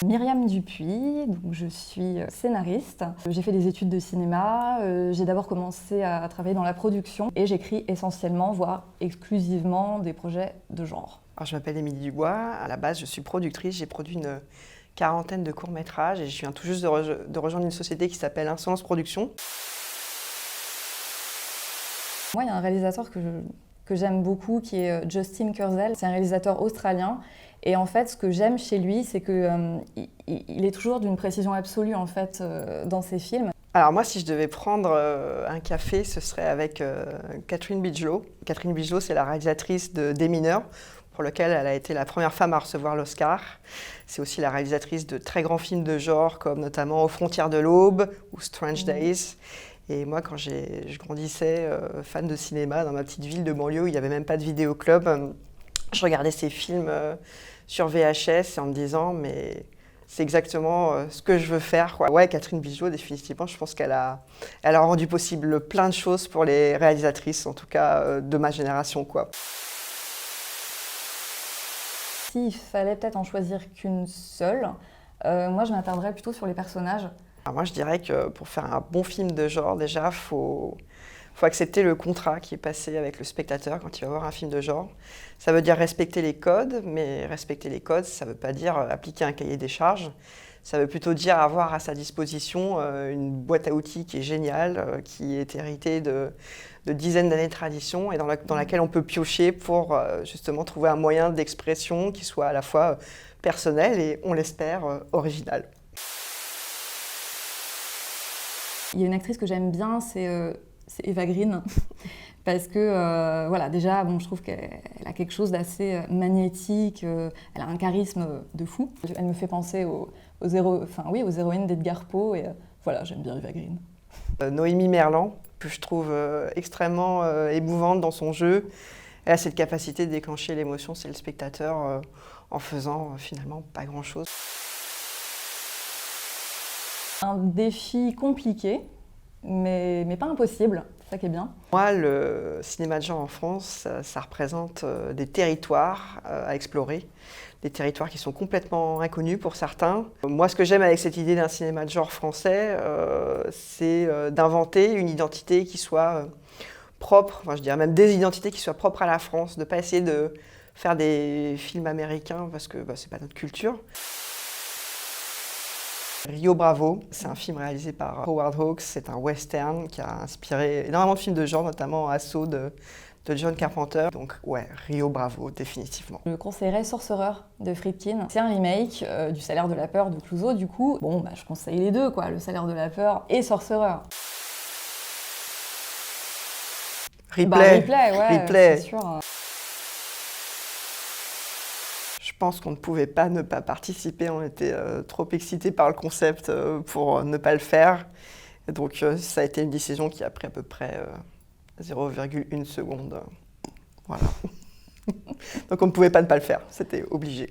Myriam Dupuis, donc je suis scénariste. J'ai fait des études de cinéma, j'ai d'abord commencé à travailler dans la production et j'écris essentiellement, voire exclusivement, des projets de genre. Alors, je m'appelle Émilie Dubois, à la base je suis productrice, j'ai produit une quarantaine de courts-métrages et je viens tout juste de rejoindre une société qui s'appelle Insolence Production. Moi, il y a un réalisateur que j'aime beaucoup qui est Justin Kurzel. C'est un réalisateur australien. Et en fait, ce que j'aime chez lui, c'est qu'il est toujours d'une précision absolue en fait, dans ses films. Alors moi, si je devais prendre un café, ce serait avec Catherine Bigelow. Catherine Bigelow, c'est la réalisatrice de Des Mineurs, pour lequel elle a été la première femme à recevoir l'Oscar. C'est aussi la réalisatrice de très grands films de genre, comme notamment Aux frontières de l'aube ou Strange Days. Et moi, quand je grandissais fan de cinéma dans ma petite ville de banlieue où il n'y avait même pas de vidéoclub, je regardais ces films sur VHS en me disant mais c'est exactement ce que je veux faire, quoi. Ouais, Catherine Bigelow, définitivement, je pense qu'elle a rendu possible plein de choses pour les réalisatrices, en tout cas de ma génération, quoi. S'il fallait peut-être en choisir qu'une seule, moi je m'attarderais plutôt sur les personnages. Alors moi, je dirais que pour faire un bon film de genre, déjà, faut accepter le contrat qui est passé avec le spectateur quand il va voir un film de genre. Ça veut dire respecter les codes, mais respecter les codes, ça ne veut pas dire appliquer un cahier des charges. Ça veut plutôt dire avoir à sa disposition une boîte à outils qui est géniale, qui est héritée de dizaines d'années de tradition et dans laquelle on peut piocher pour justement trouver un moyen d'expression qui soit à la fois personnel et, on l'espère, original. Il y a une actrice que j'aime bien, c'est Eva Green. Parce que, voilà, déjà, bon, je trouve qu'elle a quelque chose d'assez magnétique, elle a un charisme de fou. Elle me fait penser aux héroïnes d'Edgar Poe, et voilà, j'aime bien Eva Green. Noémie Merlan, que je trouve extrêmement émouvante dans son jeu. Elle a cette capacité de déclencher l'émotion chez le spectateur en faisant finalement pas grand-chose. Un défi compliqué, mais pas impossible, c'est ça qui est bien. Moi, le cinéma de genre en France, ça représente des territoires à explorer, des territoires qui sont complètement inconnus pour certains. Moi, ce que j'aime avec cette idée d'un cinéma de genre français, c'est d'inventer une identité qui soit propre, enfin je dirais même des identités qui soient propres à la France, de ne pas essayer de faire des films américains parce que c'est pas notre culture. Rio Bravo, c'est un film réalisé par Howard Hawks, c'est un western qui a inspiré énormément de films de genre, notamment Assaut de John Carpenter. Donc ouais, Rio Bravo, définitivement. Je conseillerais Sorcerer de Friedkin. C'est un remake du Salaire de la peur de Clouzot, du coup. Bon, je conseille les deux, quoi, le Salaire de la peur et Sorcerer. Replay, ouais, c'est sûr. Je pense qu'on ne pouvait pas ne pas participer, on était trop excités par le concept pour ne pas le faire. Et donc ça a été une décision qui a pris à peu près 0,1 seconde. Voilà. Donc on ne pouvait pas ne pas le faire, c'était obligé.